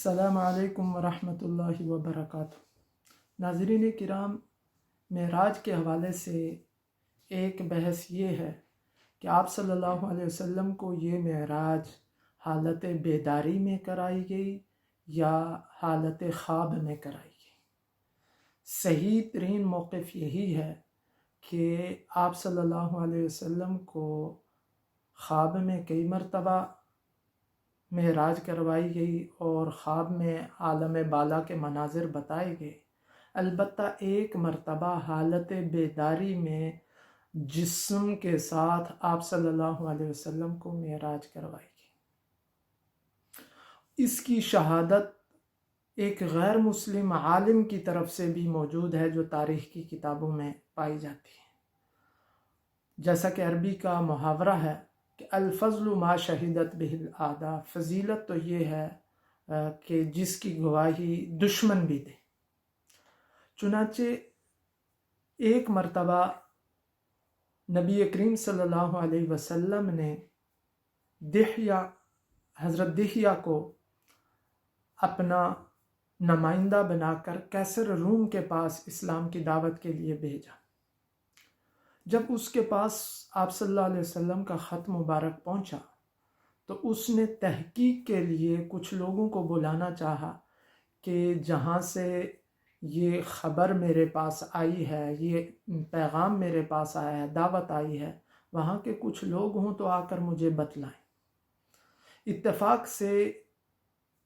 السلام علیکم ورحمۃ اللہ وبرکاتہ۔ ناظرین کرام، معراج کے حوالے سے ایک بحث یہ ہے کہ آپ صلی اللہ علیہ وسلم کو یہ معراج حالت بیداری میں کرائی گئی یا حالت خواب میں کرائی گئی۔ صحیح ترین موقف یہی ہے کہ آپ صلی اللہ علیہ وسلم کو خواب میں کئی مرتبہ معراج کروائی گئی اور خواب میں عالم بالا کے مناظر بتائے گئے، البتہ ایک مرتبہ حالت بیداری میں جسم کے ساتھ آپ صلی اللہ علیہ وسلم کو معراج کروائی گئی۔ اس کی شہادت ایک غیر مسلم عالم کی طرف سے بھی موجود ہے جو تاریخ کی کتابوں میں پائی جاتی ہے۔ جیسا کہ عربی کا محاورہ ہے کہ الفضل ما شہدت بہ الاعداء، فضیلت تو یہ ہے کہ جس کی گواہی دشمن بھی دے۔ چنانچہ ایک مرتبہ نبی کریم صلی اللہ علیہ وسلم نے حضرت دحیہ کو اپنا نمائندہ بنا کر کیسر روم کے پاس اسلام کی دعوت کے لیے بھیجا۔ جب اس کے پاس آپ صلی اللہ علیہ وسلم کا خط مبارک پہنچا تو اس نے تحقیق کے لیے کچھ لوگوں کو بلانا چاہا کہ جہاں سے یہ خبر میرے پاس آئی ہے، یہ پیغام میرے پاس آیا ہے، دعوت آئی ہے، وہاں کے کچھ لوگ ہوں تو آ کر مجھے بتلائیں۔ اتفاق سے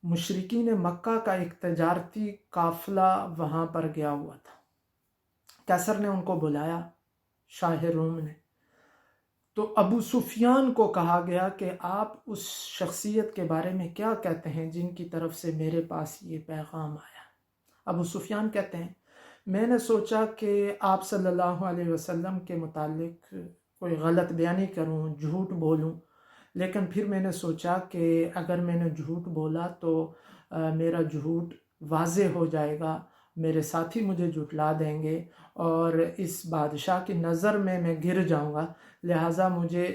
مشرکین مکہ کا ایک تجارتی قافلہ وہاں پر گیا ہوا تھا۔ کیسر نے ان کو بلایا، شاہ روم نے، تو ابو سفیان کو کہا گیا کہ آپ اس شخصیت کے بارے میں کیا کہتے ہیں جن کی طرف سے میرے پاس یہ پیغام آیا۔ ابو سفیان کہتے ہیں میں نے سوچا کہ آپ صلی اللہ علیہ وسلم کے متعلق کوئی غلط بیانی کروں، جھوٹ بولوں، لیکن پھر میں نے سوچا کہ اگر میں نے جھوٹ بولا تو میرا جھوٹ واضح ہو جائے گا، میرے ساتھی مجھے جھٹلا دیں گے اور اس بادشاہ کی نظر میں گر جاؤں گا، لہٰذا مجھے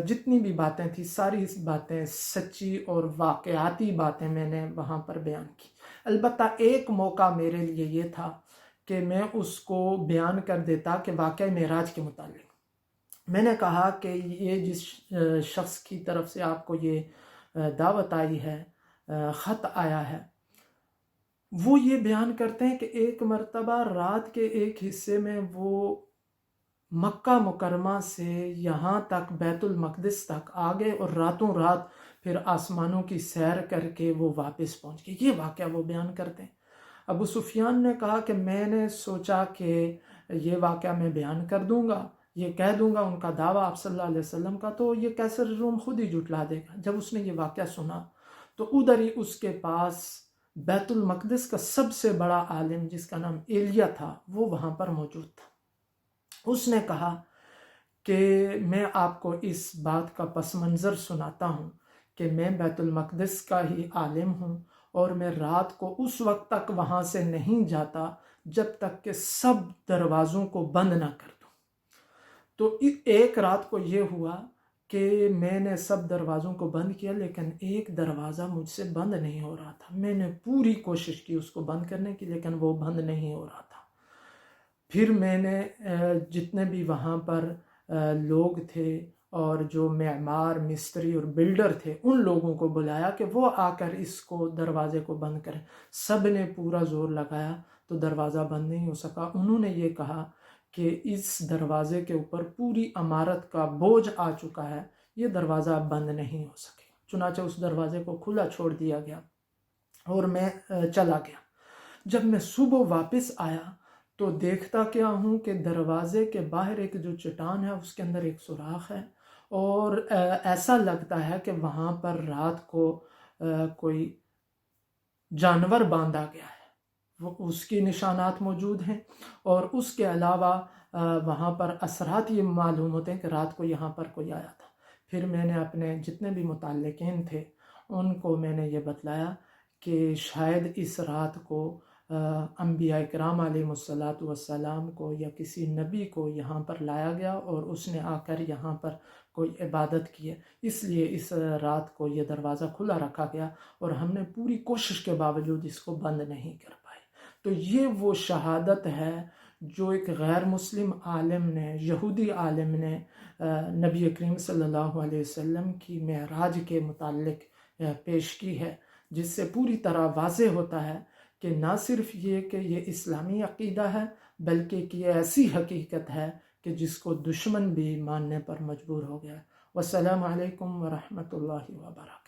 جتنی بھی باتیں تھیں ساری باتیں سچی اور واقعاتی باتیں میں نے وہاں پر بیان کی۔ البتہ ایک موقع میرے لیے یہ تھا کہ میں اس کو بیان کر دیتا کہ واقعہ معراج کے متعلق میں نے کہا کہ یہ جس شخص کی طرف سے آپ کو یہ دعوت آئی ہے، خط آیا ہے، وہ یہ بیان کرتے ہیں کہ ایک مرتبہ رات کے ایک حصے میں وہ مکہ مکرمہ سے یہاں تک بیت المقدس تک آ گئے اور راتوں رات پھر آسمانوں کی سیر کر کے وہ واپس پہنچ گئے۔ یہ واقعہ وہ بیان کرتے ہیں۔ ابو سفیان نے کہا کہ میں نے سوچا کہ یہ واقعہ میں بیان کر دوں گا، یہ کہہ دوں گا ان کا دعویٰ آپ صلی اللہ علیہ وسلم کا، تو یہ کیسر روم خود ہی جھٹلا دے گا۔ جب اس نے یہ واقعہ سنا تو ادھر ہی اس کے پاس بیت المقدس کا سب سے بڑا عالم جس کا نام ایلیہ تھا وہ وہاں پر موجود تھا۔ اس نے کہا کہ میں آپ کو اس بات کا پس منظر سناتا ہوں کہ میں بیت المقدس کا ہی عالم ہوں اور میں رات کو اس وقت تک وہاں سے نہیں جاتا جب تک کہ سب دروازوں کو بند نہ کر دوں۔ تو ایک رات کو یہ ہوا کہ میں نے سب دروازوں کو بند کیا لیکن ایک دروازہ مجھ سے بند نہیں ہو رہا تھا۔ میں نے پوری کوشش کی اس کو بند کرنے کی لیکن وہ بند نہیں ہو رہا تھا۔ پھر میں نے جتنے بھی وہاں پر لوگ تھے اور جو معمار، مستری اور بلڈر تھے ان لوگوں کو بلایا کہ وہ آ کر اس کو دروازے کو بند کریں۔ سب نے پورا زور لگایا تو دروازہ بند نہیں ہو سکا۔ انہوں نے یہ کہا کہ اس دروازے کے اوپر پوری عمارت کا بوجھ آ چکا ہے، یہ دروازہ بند نہیں ہو سکے۔ چنانچہ اس دروازے کو کھلا چھوڑ دیا گیا اور میں چلا گیا۔ جب میں صبح واپس آیا تو دیکھتا کیا ہوں کہ دروازے کے باہر ایک جو چٹان ہے اس کے اندر ایک سوراخ ہے اور ایسا لگتا ہے کہ وہاں پر رات کو کوئی جانور باندھا گیا ہے، وہ اس کی نشانات موجود ہیں اور اس کے علاوہ وہاں پر اثرات یہ معلوم ہوتے ہیں کہ رات کو یہاں پر کوئی آیا تھا۔ پھر میں نے اپنے جتنے بھی متعلقین تھے ان کو میں نے یہ بتلایا کہ شاید اس رات کو انبیاء کرام علیہ الصلاۃ والسلام کو یا کسی نبی کو یہاں پر لایا گیا اور اس نے آ کر یہاں پر کوئی عبادت کی ہے، اس لیے اس رات کو یہ دروازہ کھلا رکھا گیا اور ہم نے پوری کوشش کے باوجود اس کو بند نہیں کر پائے۔ تو یہ وہ شہادت ہے جو ایک غیر مسلم عالم نے، یہودی عالم نے نبی کریم صلی اللہ علیہ وسلم کی معراج کے متعلق پیش کی ہے، جس سے پوری طرح واضح ہوتا ہے کہ نہ صرف یہ کہ یہ اسلامی عقیدہ ہے، بلکہ کہ یہ ایسی حقیقت ہے کہ جس کو دشمن بھی ماننے پر مجبور ہو گیا۔ والسلام علیکم ورحمۃ اللہ وبرکاتہ۔